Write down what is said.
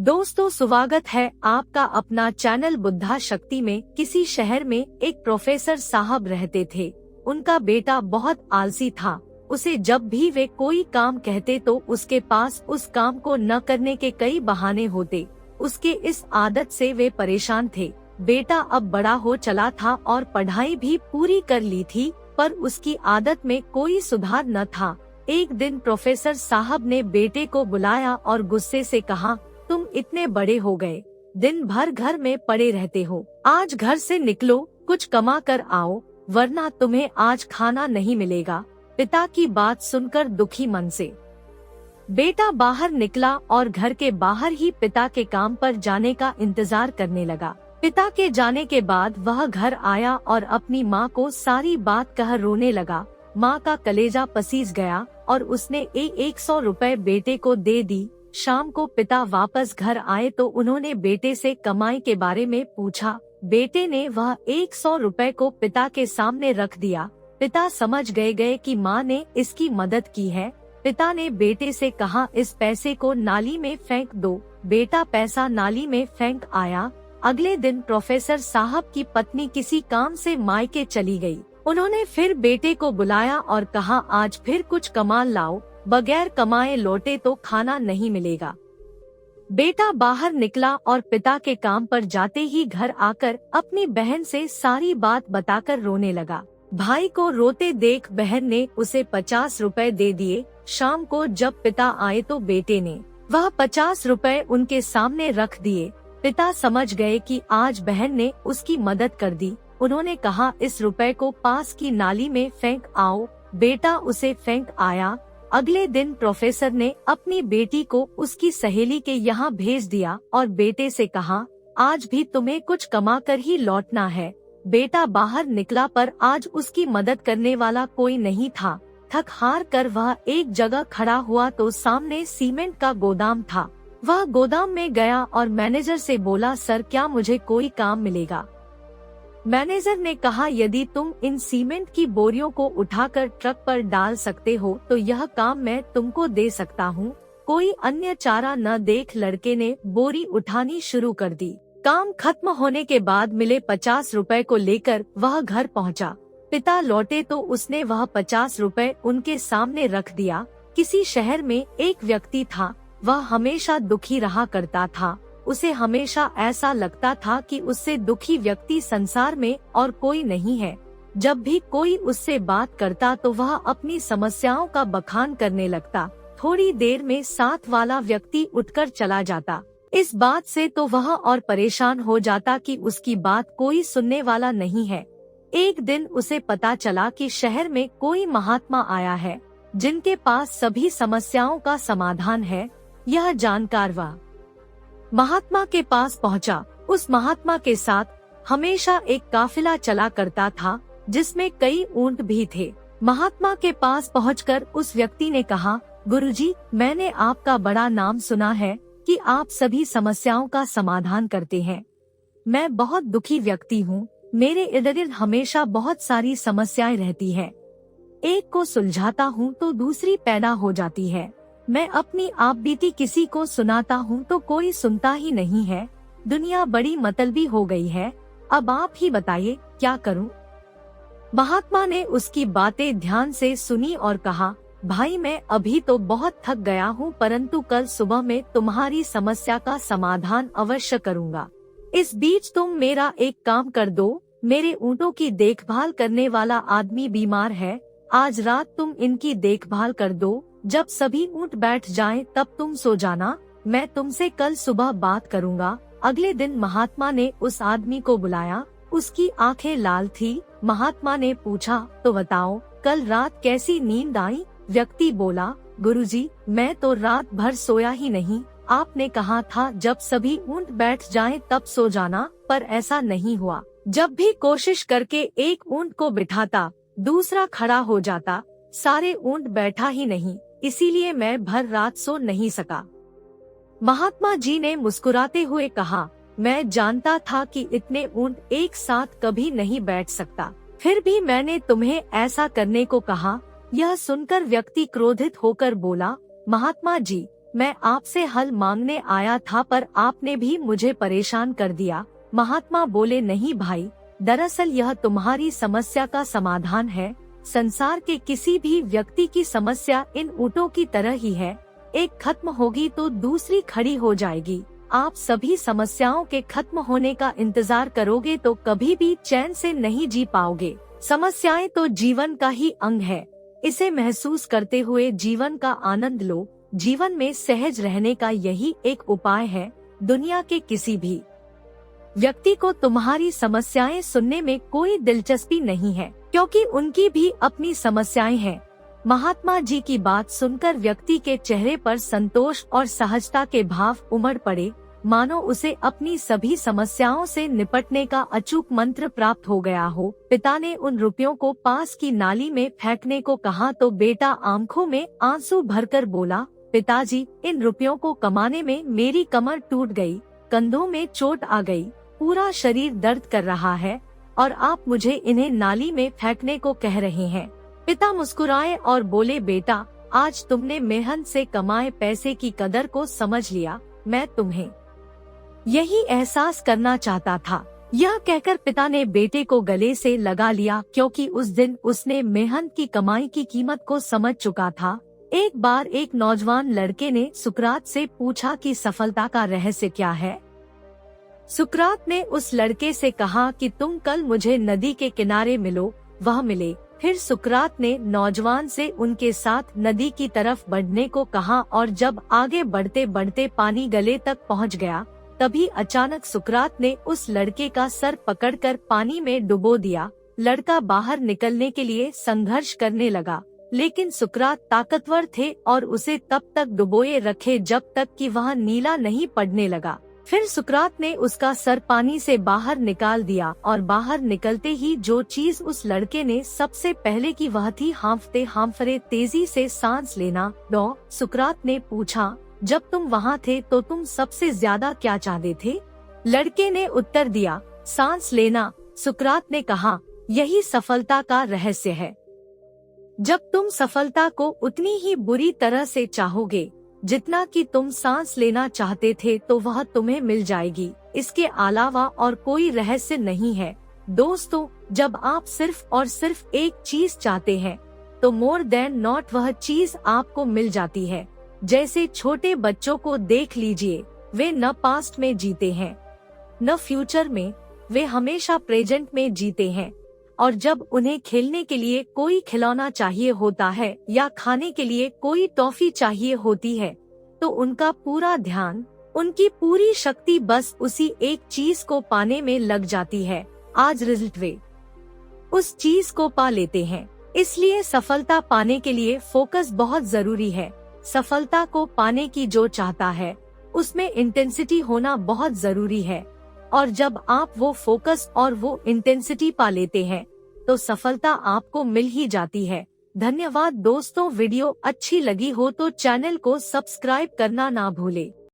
दोस्तों, स्वागत है आपका अपना चैनल बुद्धा शक्ति में। किसी शहर में एक प्रोफेसर साहब रहते थे। उनका बेटा बहुत आलसी था। उसे जब भी वे कोई काम कहते तो उसके पास उस काम को न करने के कई बहाने होते। उसके इस आदत से वे परेशान थे। बेटा अब बड़ा हो चला था और पढ़ाई भी पूरी कर ली थी, पर उसकी आदत में कोई सुधार न था। एक दिन प्रोफेसर साहब ने बेटे को बुलाया और गुस्से से कहा, तुम इतने बड़े हो गए, दिन भर घर में पड़े रहते हो। आज घर से निकलो, कुछ कमा कर आओ, वरना तुम्हें आज खाना नहीं मिलेगा। पिता की बात सुनकर दुखी मन से बेटा बाहर निकला और घर के बाहर ही पिता के काम पर जाने का इंतजार करने लगा। पिता के जाने के बाद वह घर आया और अपनी माँ को सारी बात कह रोने लगा। माँ का कलेजा पसीज गया और उसने 100 रुपए बेटे को दे दी। शाम को पिता वापस घर आए तो उन्होंने बेटे से कमाई के बारे में पूछा। बेटे ने वह 100 रुपए को पिता के सामने रख दिया। पिता समझ गए कि माँ ने इसकी मदद की है। पिता ने बेटे से कहा, इस पैसे को नाली में फेंक दो। बेटा पैसा नाली में फेंक आया। अगले दिन प्रोफेसर साहब की पत्नी किसी काम से मायके चली गई। उन्होंने फिर बेटे को बुलाया और कहा, आज फिर कुछ कमा लाओ, बगैर कमाए लौटे तो खाना नहीं मिलेगा। बेटा बाहर निकला और पिता के काम पर जाते ही घर आकर अपनी बहन से सारी बात बताकर रोने लगा। भाई को रोते देख बहन ने उसे 50 रुपए दे दिए। शाम को जब पिता आए तो बेटे ने वह 50 रुपए उनके सामने रख दिए। पिता समझ गए कि आज बहन ने उसकी मदद कर दी। उन्होंने कहा, इस रुपए को पास की नाली में फेंक आओ। बेटा उसे फेंक आया। अगले दिन प्रोफेसर ने अपनी बेटी को उसकी सहेली के यहाँ भेज दिया और बेटे से कहा, आज भी तुम्हें कुछ कमा कर ही लौटना है। बेटा बाहर निकला पर आज उसकी मदद करने वाला कोई नहीं था। थक हार कर वह एक जगह खड़ा हुआ तो सामने सीमेंट का गोदाम था। वह गोदाम में गया और मैनेजर से बोला, सर क्या मुझे कोई काम मिलेगा? मैनेजर ने कहा, यदि तुम इन सीमेंट की बोरियों को उठाकर ट्रक पर डाल सकते हो तो यह काम मैं तुमको दे सकता हूँ। कोई अन्य चारा न देख लड़के ने बोरी उठानी शुरू कर दी। काम खत्म होने के बाद मिले 50 रुपए को लेकर वह घर पहुँचा। पिता लौटे तो उसने वह 50 रुपए उनके सामने रख दिया। किसी शहर में एक व्यक्ति था। वह हमेशा दुखी रहा करता था। उसे हमेशा ऐसा लगता था कि उससे दुखी व्यक्ति संसार में और कोई नहीं है। जब भी कोई उससे बात करता तो वह अपनी समस्याओं का बखान करने लगता। थोड़ी देर में साथ वाला व्यक्ति उठकर चला जाता। इस बात से तो वह और परेशान हो जाता कि उसकी बात कोई सुनने वाला नहीं है। एक दिन उसे पता चला कि शहर में कोई महात्मा आया है जिनके पास सभी समस्याओं का समाधान है। यह जानकार वह महात्मा के पास पहुंचा। उस महात्मा के साथ हमेशा एक काफिला चला करता था जिसमें कई ऊंट भी थे। महात्मा के पास पहुंचकर उस व्यक्ति ने कहा, गुरुजी, मैंने आपका बड़ा नाम सुना है कि आप सभी समस्याओं का समाधान करते हैं। मैं बहुत दुखी व्यक्ति हूँ। मेरे इर्द गिर्द हमेशा बहुत सारी समस्याएं रहती है। एक को सुलझाता हूँ तो दूसरी पैदा हो जाती है। मैं अपनी आप बीती किसी को सुनाता हूँ तो कोई सुनता ही नहीं है। दुनिया बड़ी मतलबी हो गई है। अब आप ही बताइए क्या करूँ? महात्मा ने उसकी बातें ध्यान से सुनी और कहा, भाई मैं अभी तो बहुत थक गया हूँ, परंतु कल सुबह में तुम्हारी समस्या का समाधान अवश्य करूँगा। इस बीच तुम मेरा एक काम कर दो। मेरे ऊँटों की देखभाल करने वाला आदमी बीमार है। आज रात तुम इनकी देखभाल कर दो। जब सभी ऊँट बैठ जाएं तब तुम सो जाना। मैं तुमसे कल सुबह बात करूंगा। अगले दिन महात्मा ने उस आदमी को बुलाया। उसकी आंखें लाल थी। महात्मा ने पूछा, तो बताओ कल रात कैसी नींद आई? व्यक्ति बोला, गुरुजी, मैं तो रात भर सोया ही नहीं। आपने कहा था जब सभी ऊँट बैठ जाएं तब सो जाना, पर ऐसा नहीं हुआ। जब भी कोशिश करके एक ऊँट को बिठाता, दूसरा खड़ा हो जाता। सारे ऊँट बैठा ही नहीं, इसीलिए मैं भर रात सो नहीं सका। महात्मा जी ने मुस्कुराते हुए कहा, मैं जानता था कि इतने ऊँट एक साथ कभी नहीं बैठ सकता, फिर भी मैंने तुम्हें ऐसा करने को कहा। यह सुनकर व्यक्ति क्रोधित होकर बोला, महात्मा जी, मैं आपसे हल मांगने आया था पर आपने भी मुझे परेशान कर दिया। महात्मा बोले, नहीं भाई, दरअसल यह तुम्हारी समस्या का समाधान है। संसार के किसी भी व्यक्ति की समस्या इन ऊँटों की तरह ही है, एक खत्म होगी तो दूसरी खड़ी हो जाएगी। आप सभी समस्याओं के खत्म होने का इंतजार करोगे तो कभी भी चैन से नहीं जी पाओगे। समस्याएं तो जीवन का ही अंग है, इसे महसूस करते हुए जीवन का आनंद लो। जीवन में सहज रहने का यही एक उपाय है। दुनिया के किसी भी व्यक्ति को तुम्हारी समस्याएं सुनने में कोई दिलचस्पी नहीं है, क्योंकि उनकी भी अपनी समस्याएं हैं। महात्मा जी की बात सुनकर व्यक्ति के चेहरे पर संतोष और सहजता के भाव उमड़ पड़े, मानो उसे अपनी सभी समस्याओं से निपटने का अचूक मंत्र प्राप्त हो गया हो। पिता ने उन रुपयों को पास की नाली में फेंकने को कहा तो बेटा आंखों में आंसू भरकर बोला, पिताजी, इन रुपयों को कमाने में मेरी कमर टूट गई, कंधों में चोट आ गई, पूरा शरीर दर्द कर रहा है और आप मुझे इन्हें नाली में फेंकने को कह रहे हैं। पिता मुस्कुराए और बोले, बेटा, आज तुमने मेहनत से कमाए पैसे की कदर को समझ लिया। मैं तुम्हें यही एहसास करना चाहता था। यह कहकर पिता ने बेटे को गले से लगा लिया, क्योंकि उस दिन उसने मेहनत की कमाई की कीमत को समझ चुका था। एक बार एक नौजवान लड़के ने सुकरात से पूछा कि सफलता का रहस्य क्या है। सुकरात ने उस लड़के से कहा कि तुम कल मुझे नदी के किनारे मिलो। वह मिले। फिर सुकरात ने नौजवान से उनके साथ नदी की तरफ बढ़ने को कहा और जब आगे बढ़ते बढ़ते पानी गले तक पहुंच गया, तभी अचानक सुकरात ने उस लड़के का सर पकड़कर पानी में डुबो दिया। लड़का बाहर निकलने के लिए संघर्ष करने लगा, लेकिन सुकरात ताकतवर थे और उसे तब तक डुबोए रखे जब तक कि वह नीला नहीं पड़ने लगा। फिर सुकरात ने उसका सर पानी से बाहर निकाल दिया और बाहर निकलते ही जो चीज उस लड़के ने सबसे पहले की वह थी हांफते हांफते तेजी से सांस लेना। सुकरात ने पूछा, जब तुम वहाँ थे तो तुम सबसे ज्यादा क्या चाहते थे? लड़के ने उत्तर दिया, सांस लेना। सुकरात ने कहा, यही सफलता का रहस्य है। जब तुम सफलता को उतनी ही बुरी तरह से चाहोगे जितना कि तुम सांस लेना चाहते थे तो वह तुम्हें मिल जाएगी। इसके अलावा और कोई रहस्य नहीं है। दोस्तों, जब आप सिर्फ और सिर्फ एक चीज चाहते हैं तो मोर देन नॉट वह चीज आपको मिल जाती है। जैसे छोटे बच्चों को देख लीजिए, वे न पास्ट में जीते हैं न फ्यूचर में, वे हमेशा प्रेजेंट में जीते हैं। और जब उन्हें खेलने के लिए कोई खिलौना चाहिए होता है या खाने के लिए कोई टॉफी चाहिए होती है तो उनका पूरा ध्यान, उनकी पूरी शक्ति बस उसी एक चीज को पाने में लग जाती है। आज रिजल्ट वे उस चीज को पा लेते हैं। इसलिए सफलता पाने के लिए फोकस बहुत जरूरी है। सफलता को पाने की जो चाहता है उसमें इंटेंसिटी होना बहुत जरूरी है, और जब आप वो फोकस और वो इंटेंसिटी पा लेते हैं तो सफलता आपको मिल ही जाती है। धन्यवाद दोस्तों, वीडियो अच्छी लगी हो तो चैनल को सब्सक्राइब करना ना भूले।